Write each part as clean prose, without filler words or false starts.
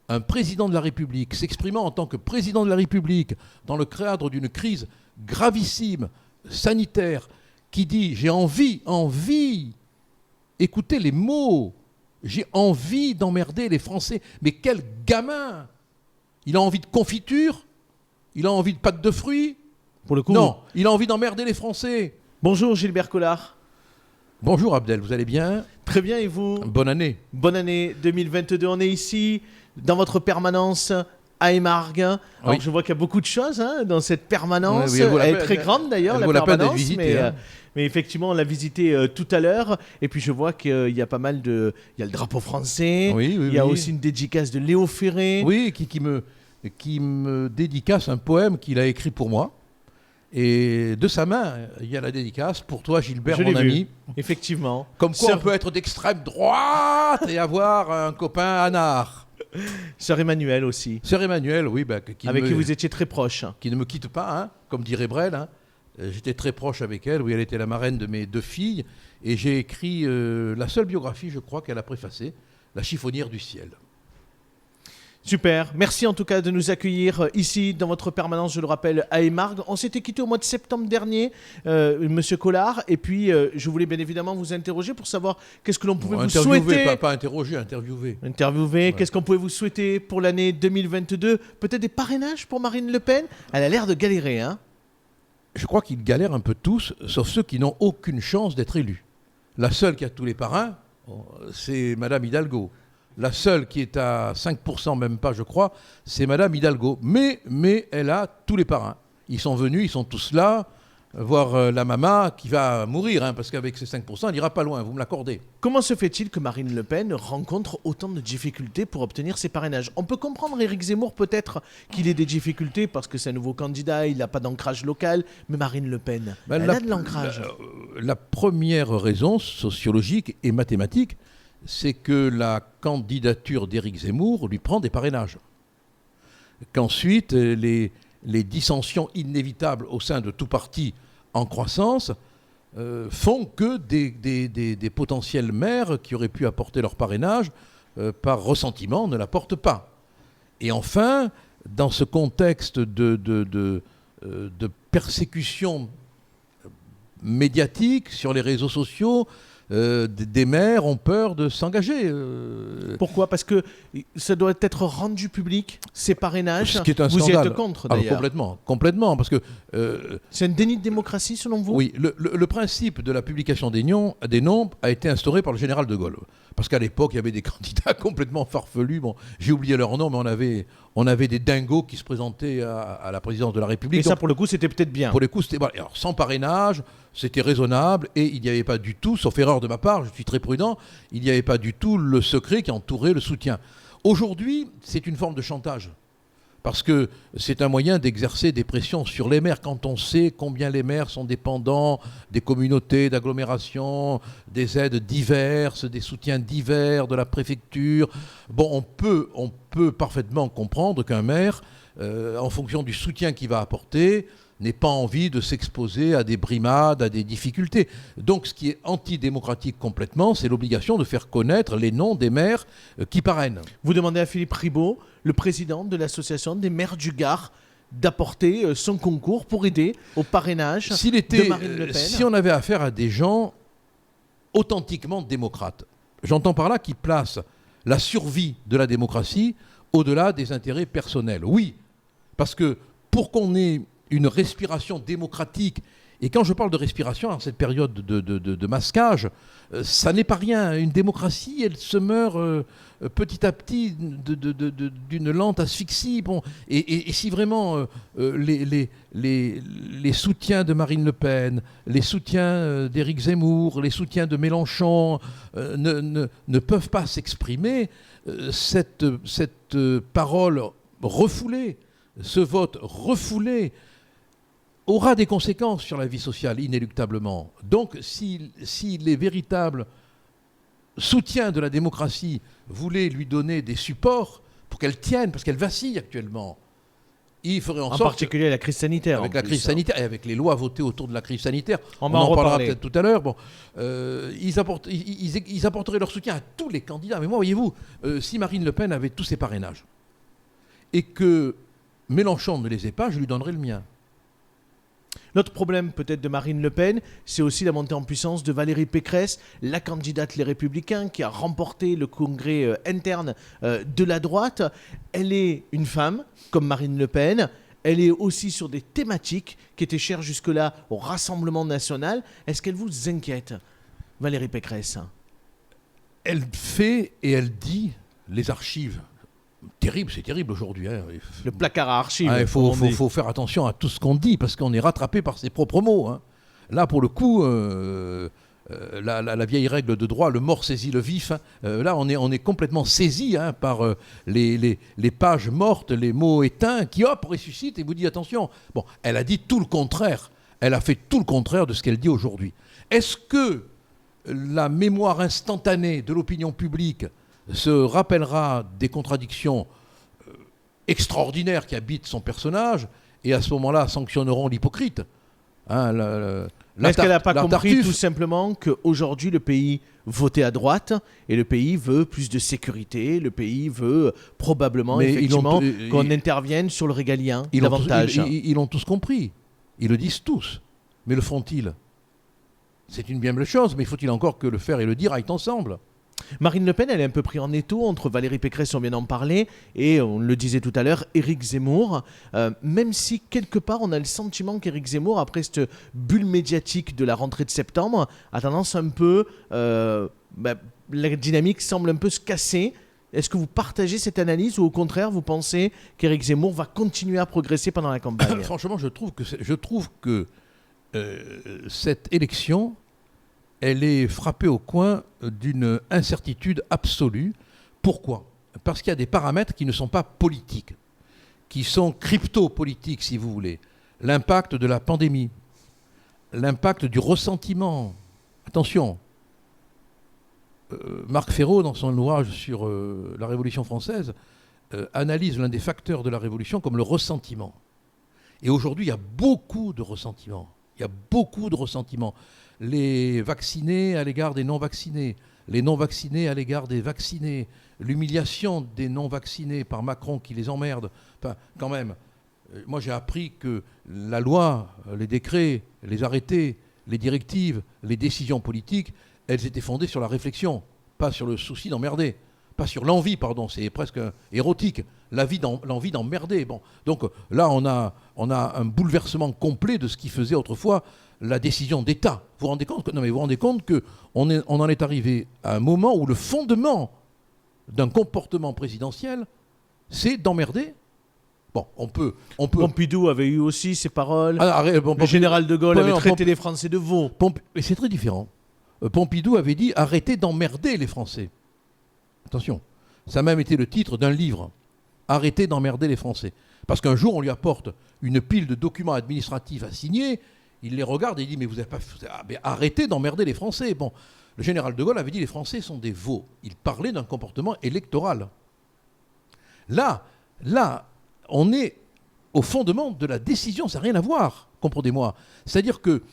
un président de la République s'exprimant en tant que président de la République dans le cadre d'une crise gravissime, sanitaire, qui dit « j'ai envie, écoutez les mots, j'ai envie d'emmerder les Français ». Mais quel gamin! Il a envie de confiture? Il a envie de pâte de fruits? Pour le coup, non, il a envie d'emmerder les Français. Bonjour Gilbert Collard. Bonjour Abdel, vous allez bien? Très bien, et vous? Bonne année. Bonne année 2022. On est ici, dans votre permanence à Émargues. Alors, oui. je vois qu'il y a beaucoup de choses dans cette permanence. Oui, elle est très grande d'ailleurs, la permanence. Visiter, mais effectivement, on l'a visité tout à l'heure. Et puis, je vois qu'il y a pas mal de... Il y a le drapeau français. Il y a aussi une dédicace de Léo Ferré. Oui, qui me dédicace un poème qu'il a écrit pour moi. Et de sa main, il y a la dédicace pour toi, Gilbert, mon ami. Effectivement. Comme quoi, on peut être d'extrême droite et avoir un copain anard. Sœur Emmanuelle aussi. Sœur Emmanuelle, oui. Avec qui vous étiez très proche. Qui ne me quitte pas, comme dirait Brel. J'étais très proche avec elle. Oui, elle était la marraine de mes 2 filles. Et j'ai écrit la seule biographie, je crois, qu'elle a préfacée, La chiffonnière du ciel. Super, merci en tout cas de nous accueillir ici dans votre permanence, je le rappelle, à Émargues. On s'était quitté au mois de septembre dernier, Monsieur Collard, et puis je voulais bien évidemment vous interroger pour savoir qu'est-ce que l'on pouvait vous souhaiter. Pas interroger, interviewer. Ouais. Qu'est-ce qu'on pouvait vous souhaiter pour l'année 2022? Peut-être des parrainages pour Marine Le Pen? Elle a l'air de galérer, hein? Je crois qu'ils galèrent un peu tous, sauf ceux qui n'ont aucune chance d'être élus. La seule qui a tous les parrains, c'est Madame Hidalgo. La seule qui est à 5%, même pas, je crois, c'est Madame Hidalgo. Mais elle a tous les parrains. Ils sont venus, ils sont tous là, voir la maman qui va mourir, parce qu'avec ses 5%, elle n'ira pas loin, vous me l'accordez. Comment se fait-il que Marine Le Pen rencontre autant de difficultés pour obtenir ses parrainages? On peut comprendre Éric Zemmour peut-être qu'il ait des difficultés parce que c'est un nouveau candidat, il n'a pas d'ancrage local, mais Marine Le Pen, elle a de l'ancrage. La première raison sociologique et mathématique, c'est que la candidature d'Éric Zemmour lui prend des parrainages. Qu'ensuite, les dissensions inévitables au sein de tout parti en croissance font que des potentiels maires qui auraient pu apporter leur parrainage, par ressentiment, ne l'apportent pas. Et enfin, dans ce contexte de persécution médiatique sur les réseaux sociaux, des maires ont peur de s'engager. Pourquoi? Parce que ça doit être rendu public, ces parrainages. Ce qui est un vous scandale. Y êtes contre, d'ailleurs. Complètement, parce que... c'est un déni de démocratie, selon vous? Oui, le principe de la publication des noms a été instauré par le général de Gaulle. Parce qu'à l'époque, il y avait des candidats complètement farfelus. Bon, j'ai oublié leur nom, mais on avait des dingos qui se présentaient à la présidence de la République. Et ça, pour le coup, c'était peut-être bien. Pour le coup, c'était... Alors, sans parrainage, c'était raisonnable, et il n'y avait pas du tout, sauf erreur de ma part, je suis très prudent, il n'y avait pas du tout le secret qui entourait le soutien. Aujourd'hui, c'est une forme de chantage. Parce que c'est un moyen d'exercer des pressions sur les maires. Quand on sait combien les maires sont dépendants des communautés, d'agglomérations, des aides diverses, des soutiens divers, de la préfecture, bon, on peut parfaitement comprendre qu'un maire, en fonction du soutien qu'il va apporter, n'ait pas envie de s'exposer à des brimades, à des difficultés. Donc ce qui est antidémocratique complètement, c'est l'obligation de faire connaître les noms des maires qui parrainent. Vous demandez à Philippe Ribaud, le président de l'association des maires du Gard, d'apporter son concours pour aider au parrainage de Marine Le Pen. Si on avait affaire à des gens authentiquement démocrates, j'entends par là qui placent la survie de la démocratie au-delà des intérêts personnels. Oui, parce que pour qu'on ait une respiration démocratique, et quand je parle de respiration, en cette période de masquage, ça n'est pas rien. Une démocratie, elle se meurt petit à petit d'une lente asphyxie. Bon, et si vraiment les soutiens de Marine Le Pen, les soutiens d'Éric Zemmour, les soutiens de Mélenchon ne peuvent pas s'exprimer, cette parole refoulée, ce vote refoulé, aura des conséquences sur la vie sociale, inéluctablement. Donc, si les véritables soutiens de la démocratie voulaient lui donner des supports pour qu'elle tienne, parce qu'elle vacille actuellement, il ferait en sorte... En particulier la crise sanitaire. Avec la crise sanitaire et avec les lois votées autour de la crise sanitaire. On en parlera peut-être tout à l'heure. Bon, ils apporteraient leur soutien à tous les candidats. Mais moi, voyez-vous, si Marine Le Pen avait tous ses parrainages, et que Mélenchon ne les ait pas, je lui donnerai le mien. L'autre problème peut-être de Marine Le Pen, c'est aussi la montée en puissance de Valérie Pécresse, la candidate Les Républicains qui a remporté le congrès interne de la droite. Elle est une femme, comme Marine Le Pen. Elle est aussi sur des thématiques qui étaient chères jusque-là au Rassemblement national. Est-ce qu'elle vous inquiète, Valérie Pécresse ? Elle fait et elle dit les archives. Terrible, c'est terrible aujourd'hui. Hein. Le placard à archives. Il faut faire attention à tout ce qu'on dit parce qu'on est rattrapé par ses propres mots. Hein. Là, pour le coup, la vieille règle de droit, le mort saisit le vif. Hein. Là, on est complètement saisi par les pages mortes, les mots éteints qui, hop, ressuscitent et vous dit attention. Bon, elle a dit tout le contraire. Elle a fait tout le contraire de ce qu'elle dit aujourd'hui. Est-ce que la mémoire instantanée de l'opinion publique se rappellera des contradictions extraordinaires qui habitent son personnage et à ce moment-là sanctionneront l'hypocrite. Hein, est-ce qu'elle n'a pas compris tout simplement qu'aujourd'hui le pays votait à droite et le pays veut plus de sécurité, le pays veut probablement effectivement qu'on intervienne sur le régalien davantage. Ils l'ont tous compris, ils le disent tous, mais le font-ils ? C'est une bien belle chose, mais faut-il encore que le faire et le dire aillent ensemble ? Marine Le Pen, elle est un peu prise en étau entre Valérie Pécresse, on vient d'en parler, et on le disait tout à l'heure, Éric Zemmour. Même si quelque part on a le sentiment qu'Éric Zemmour, après cette bulle médiatique de la rentrée de septembre, a tendance un peu... la dynamique semble un peu se casser. Est-ce que vous partagez cette analyse ou au contraire vous pensez qu'Éric Zemmour va continuer à progresser pendant la campagne ? Franchement, je trouve que cette élection... elle est frappée au coin d'une incertitude absolue. Pourquoi ? Parce qu'il y a des paramètres qui ne sont pas politiques, qui sont crypto-politiques, si vous voulez. L'impact de la pandémie, l'impact du ressentiment. Attention, Marc Ferraud, dans son ouvrage sur la Révolution française, analyse l'un des facteurs de la Révolution comme le ressentiment. Et aujourd'hui, il y a beaucoup de ressentiment. Il y a beaucoup de ressentiment. Les vaccinés à l'égard des non-vaccinés, les non-vaccinés à l'égard des vaccinés, l'humiliation des non-vaccinés par Macron qui les emmerde. Enfin, quand même, moi j'ai appris que la loi, les décrets, les arrêtés, les directives, les décisions politiques, elles étaient fondées sur la réflexion, pas sur le souci d'emmerder. Pas sur l'envie, pardon, c'est presque érotique, l'envie d'emmerder. Bon. Donc là, on a un bouleversement complet de ce qui faisait autrefois la décision d'État. Vous vous rendez compte ? Non, mais vous vous rendez compte qu'on en est arrivé à un moment où le fondement d'un comportement présidentiel, c'est d'emmerder. Bon, on peut... Pompidou avait eu aussi ces paroles. Le général de Gaulle avait traité les Français de veaux. Mais c'est très différent. Pompidou avait dit « Arrêtez d'emmerder les Français ». Attention, ça a même été le titre d'un livre. « Arrêtez d'emmerder les Français ». Parce qu'un jour, on lui apporte une pile de documents administratifs à signer, il les regarde et il dit « Mais vous n'avez pas... arrêtez d'emmerder les Français ». Bon, le général de Gaulle avait dit « Les Français sont des veaux ». Il parlait d'un comportement électoral. Là, on est au fondement de la décision, ça n'a rien à voir, comprenez-moi. C'est-à-dire que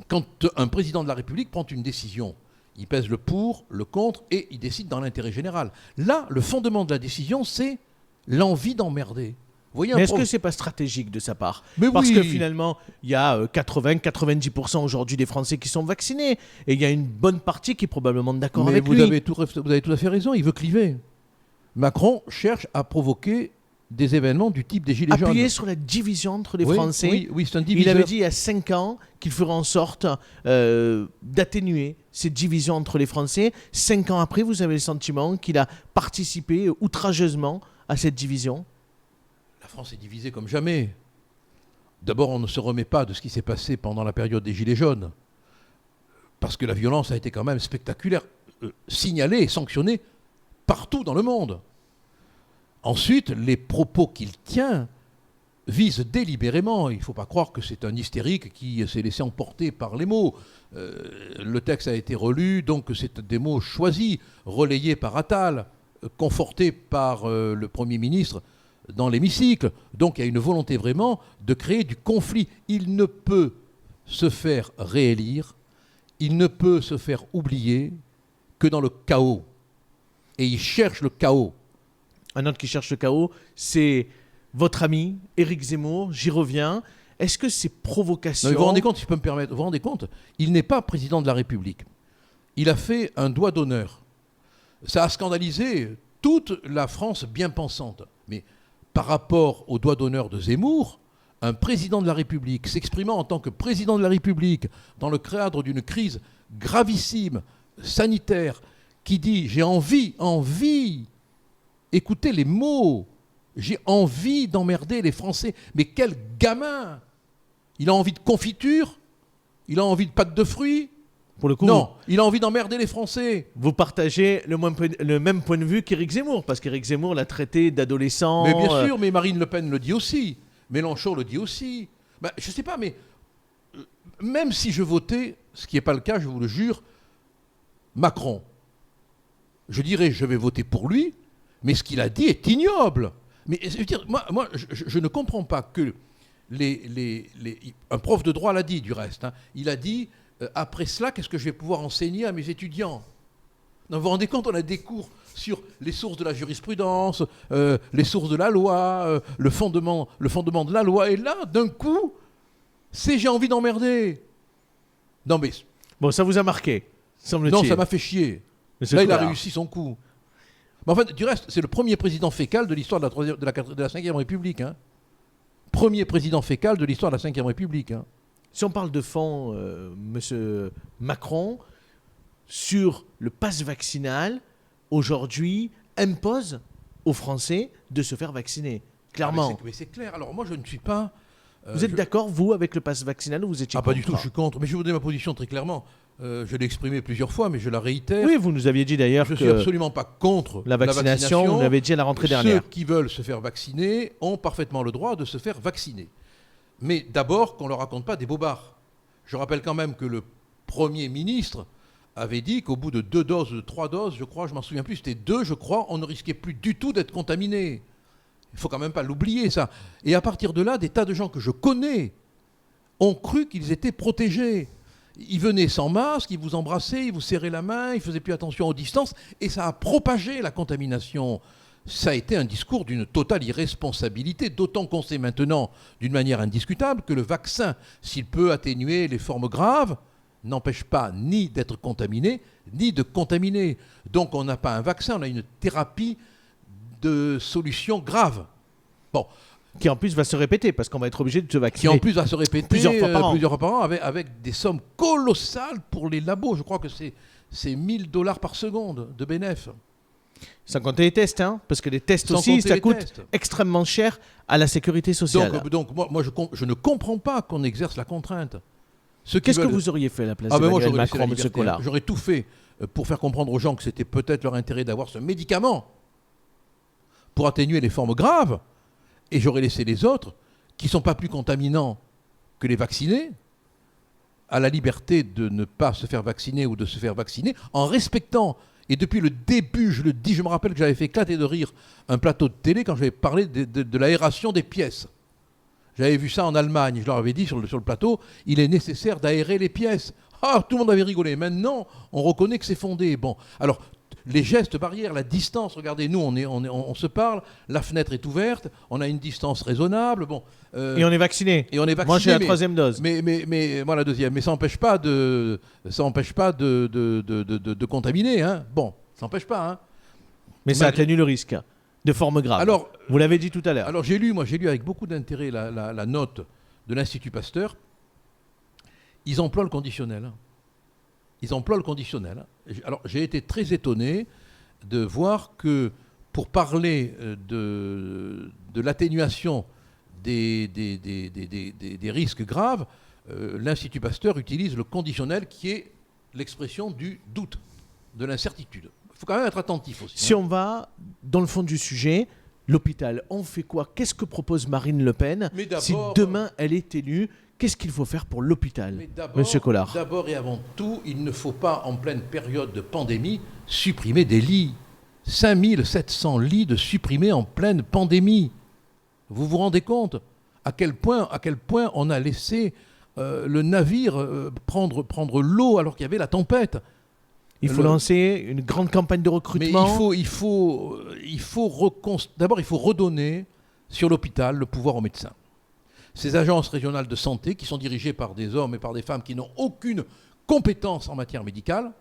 quand un président de la République prend une décision, il pèse le pour, le contre, et il décide dans l'intérêt général. Là, le fondement de la décision, c'est l'envie d'emmerder. Mais est-ce que ce n'est pas stratégique de sa part ? Parce que finalement, il y a 80-90% aujourd'hui des Français qui sont vaccinés, et il y a une bonne partie qui est probablement d'accord avec lui. Vous avez tout à fait raison, il veut cliver. Macron cherche à provoquer des événements du type des Gilets jaunes. Appuyer sur la division entre les Français. Oui, c'est un diviseur. Il avait dit il y a 5 ans qu'il ferait en sorte d'atténuer cette division entre les Français. 5 ans après, vous avez le sentiment qu'il a participé outrageusement à cette division ? La France est divisée comme jamais. D'abord, on ne se remet pas de ce qui s'est passé pendant la période des Gilets jaunes. Parce que la violence a été quand même spectaculaire, signalée et sanctionnée partout dans le monde. Ensuite, les propos qu'il tient visent délibérément. Il ne faut pas croire que c'est un hystérique qui s'est laissé emporter par les mots. Le texte a été relu, donc c'est des mots choisis, relayés par Attal, confortés par le Premier ministre dans l'hémicycle. Donc il y a une volonté vraiment de créer du conflit. Il ne peut se faire réélire, il ne peut se faire oublier que dans le chaos. Et il cherche le chaos. Un autre qui cherche le chaos, c'est votre ami, Éric Zemmour. J'y reviens. Est-ce que ces provocations... Non, vous vous rendez compte, si je peux me permettre, vous vous rendez compte, il n'est pas président de la République. Il a fait un doigt d'honneur. Ça a scandalisé toute la France bien pensante. Mais par rapport au doigt d'honneur de Zemmour, un président de la République s'exprimant en tant que président de la République dans le cadre d'une crise gravissime, sanitaire, qui dit « j'ai envie, écoutez les mots, j'ai envie d'emmerder les Français ». Mais quel gamin! Il a envie de confiture? Il a envie de pâte de fruits? Pour le coup, non, il a envie d'emmerder les Français. Vous partagez le même point de vue qu'Éric Zemmour, parce qu'Éric Zemmour l'a traité d'adolescent. Mais bien sûr, mais Marine Le Pen le dit aussi. Mélenchon le dit aussi. Ben, je ne sais pas, mais même si je votais, ce qui n'est pas le cas, je vous le jure, Macron, je dirais je vais voter pour lui, mais ce qu'il a dit est ignoble. Mais je veux dire, moi je ne comprends pas que un prof de droit l'a dit du reste. Hein, il a dit, après cela, qu'est-ce que je vais pouvoir enseigner à mes étudiants? Non, vous vous rendez compte, on a des cours sur les sources de la jurisprudence, les sources de la loi, le fondement de la loi. Et là, d'un coup, c'est j'ai envie d'emmerder. Non mais... Bon, ça vous a marqué, semble-t-il. Non, ça m'a fait chier. Là, il a réussi son coup. Mais en fait, du reste, c'est le premier président fécal de l'histoire de la 5e République. Hein. Premier président fécal de l'histoire de la 5e République. Hein. Si on parle de fond, monsieur Macron, sur le pass vaccinal, aujourd'hui, impose aux Français de se faire vacciner. Clairement. Mais c'est clair. Alors moi, je ne suis pas... vous êtes d'accord, vous, avec le pass vaccinal, ou vous étiez contre? Pas du tout, je suis contre. Mais je vais vous donner ma position très clairement. Je l'ai exprimé plusieurs fois, mais je la réitère. Oui, vous nous aviez dit d'ailleurs que... Je ne suis absolument pas contre la vaccination. Vous l'avez dit à la rentrée dernière. Ceux qui veulent se faire vacciner ont parfaitement le droit de se faire vacciner. Mais d'abord, qu'on ne leur raconte pas des bobards. Je rappelle quand même que le Premier ministre avait dit qu'au bout de 2 doses, de 3 doses, je crois, je m'en souviens plus, c'était 2, je crois, on ne risquait plus du tout d'être contaminé. Il ne faut quand même pas l'oublier, ça. Et à partir de là, des tas de gens que je connais ont cru qu'ils étaient protégés. Ils venaient sans masque, ils vous embrassaient, ils vous serraient la main, ils ne faisaient plus attention aux distances, et ça a propagé la contamination. Ça a été un discours d'une totale irresponsabilité, d'autant qu'on sait maintenant, d'une manière indiscutable, que le vaccin, s'il peut atténuer les formes graves, n'empêche pas ni d'être contaminé, ni de contaminer. Donc on n'a pas un vaccin, on a une thérapie de solutions graves. Bon. Qui en plus va se répéter, parce qu'on va être obligé de se vacciner. Qui en plus va se répéter plusieurs fois par an, avec des sommes colossales pour les labos. Je crois que c'est $1000 par seconde de bénéfice. Sans compter les tests, hein, parce que les tests aussi, ça coûte extrêmement cher à la sécurité sociale. Donc moi je ne comprends pas qu'on exerce la contrainte. Qu'est-ce que vous auriez fait à la place d'Emmanuel Macron, M. Collard? J'aurais tout fait pour faire comprendre aux gens que c'était peut-être leur intérêt d'avoir ce médicament pour atténuer les formes graves, et j'aurais laissé les autres, qui ne sont pas plus contaminants que les vaccinés, à la liberté de ne pas se faire vacciner ou de se faire vacciner, en respectant, et depuis le début, je le dis, je me rappelle que j'avais fait éclater de rire un plateau de télé quand j'avais parlé de l'aération des pièces. J'avais vu ça en Allemagne, je leur avais dit sur le plateau, il est nécessaire d'aérer les pièces. Ah, tout le monde avait rigolé. Maintenant, on reconnaît que c'est fondé. Bon, alors, les gestes barrières, la distance, regardez, nous, on se parle, la fenêtre est ouverte, on a une distance raisonnable. Bon, et on est vacciné. Moi, j'ai la 3e dose. Mais moi, la 2e. Mais ça n'empêche pas de contaminer. Hein. Bon, ça n'empêche pas. Hein. Mais ça atténue le risque de forme grave. Alors, vous l'avez dit tout à l'heure. Alors, j'ai lu avec beaucoup d'intérêt la note de l'Institut Pasteur. Ils emploient le conditionnel. Alors, j'ai été très étonné de voir que pour parler de l'atténuation des risques graves, l'Institut Pasteur utilise le conditionnel qui est l'expression du doute, de l'incertitude. Il faut quand même être attentif aussi. Si on va dans le fond du sujet, l'hôpital, on fait quoi? Qu'est-ce que propose Marine Le Pen si demain elle est élue? Qu'est-ce qu'il faut faire pour l'hôpital, Monsieur Collard? D'abord et avant tout, il ne faut pas, en pleine période de pandémie, supprimer des lits. 5700 lits de supprimés en pleine pandémie. Vous vous rendez compte à quel point on a laissé le navire prendre l'eau alors qu'il y avait la tempête? Il faut lancer une grande campagne de recrutement. Mais d'abord, il faut redonner sur l'hôpital le pouvoir aux médecins. Ces agences régionales de santé, qui sont dirigées par des hommes et par des femmes qui n'ont aucune compétence en matière médicale,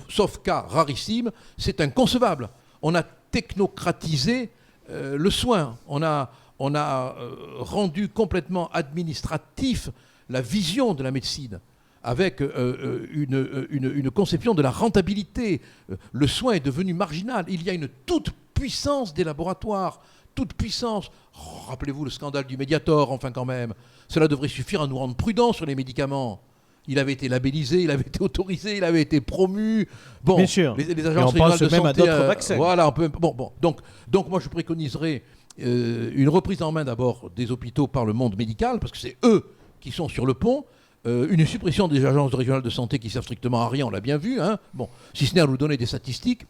sauf cas rarissime, c'est inconcevable. On a technocratisé le soin. On a rendu complètement administratif la vision de la médecine, avec une conception de la rentabilité. Le soin est devenu marginal. Il y a une toute puissance des laboratoires, toute puissance. Oh, rappelez-vous le scandale du Mediator, enfin quand même. Cela devrait suffire à nous rendre prudents sur les médicaments. Il avait été labellisé, il avait été autorisé, il avait été promu. Bon, bien sûr. Les agences régionales de même santé, à d'autres vaccins. Voilà, donc moi je préconiserais une reprise en main d'abord des hôpitaux par le monde médical, parce que c'est eux qui sont sur le pont. Une suppression des agences régionales de santé qui servent strictement à rien, on l'a bien vu. Hein. Bon, si ce n'est à nous donner des statistiques.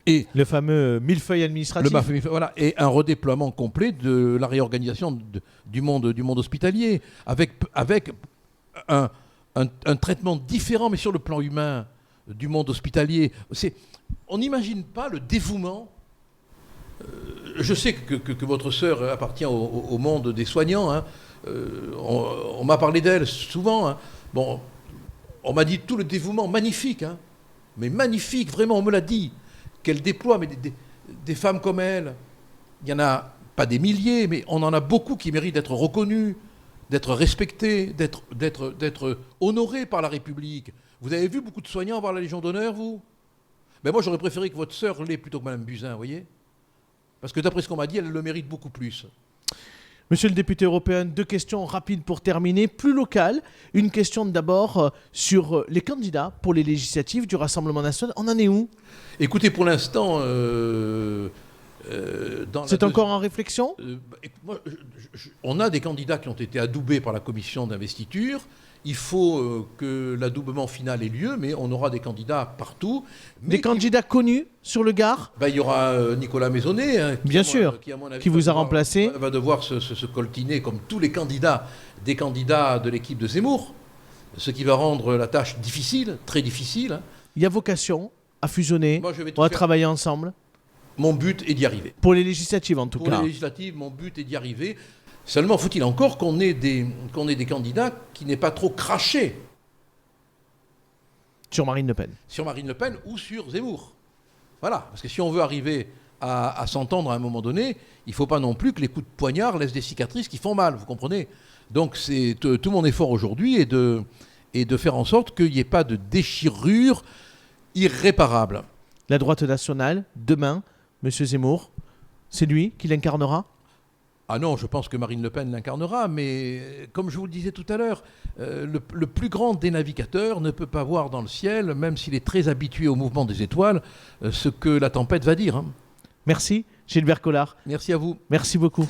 Et le fameux millefeuille administratif. Voilà, et un redéploiement complet de la réorganisation du monde hospitalier, avec un traitement différent, mais sur le plan humain, du monde hospitalier. On n'imagine pas le dévouement. Je sais que votre sœur appartient au monde des soignants. Hein. On m'a parlé d'elle souvent. Hein. Bon, on m'a dit tout le dévouement magnifique, hein. Mais magnifique, vraiment, on me l'a dit. Qu'elle déploie, mais des femmes comme elle. Il n'y en a pas des milliers, mais on en a beaucoup qui méritent d'être reconnus, d'être respectés, d'être honorés par la République. Vous avez vu beaucoup de soignants avoir la Légion d'honneur, vous? Mais moi, j'aurais préféré que votre sœur l'ait plutôt que Mme Buzyn, vous voyez? Parce que d'après ce qu'on m'a dit, elle le mérite beaucoup plus. Monsieur le député européen, 2 questions rapides pour terminer. Plus locales, une question d'abord sur les candidats pour les législatives du Rassemblement national. On en est où? Écoutez, pour l'instant... c'est encore en réflexion? On a des candidats qui ont été adoubés par la commission d'investiture. Il faut que l'adoubement final ait lieu, mais on aura des candidats partout. Des candidats connus sur le Gard? Il y aura Nicolas Maisonnet, hein, bien sûr, qui, à mon avis, qui vous a remplacé. Va devoir se coltiner comme tous les candidats, des candidats de l'équipe de Zemmour, ce qui va rendre la tâche difficile, très difficile. Hein. Il y a vocation à fusionner, à travailler ensemble. Mon but est d'y arriver. Pour les législatives, en tout cas. Pour les législatives, mon but est d'y arriver. Seulement, faut-il encore qu'on ait des candidats qui n'aient pas trop craché sur Marine Le Pen. Sur Marine Le Pen ou sur Zemmour. Voilà, parce que si on veut arriver à s'entendre à un moment donné, il ne faut pas non plus que les coups de poignard laissent des cicatrices qui font mal, vous comprenez? Donc c'est tout mon effort aujourd'hui est de faire en sorte qu'il n'y ait pas de déchirure irréparable. La droite nationale, demain, M. Zemmour, c'est lui qui l'incarnera? Ah non, je pense que Marine Le Pen l'incarnera, mais comme je vous le disais tout à l'heure, le plus grand des navigateurs ne peut pas voir dans le ciel, même s'il est très habitué au mouvement des étoiles, ce que la tempête va dire. Hein. Merci, Gilbert Collard. Merci à vous. Merci beaucoup.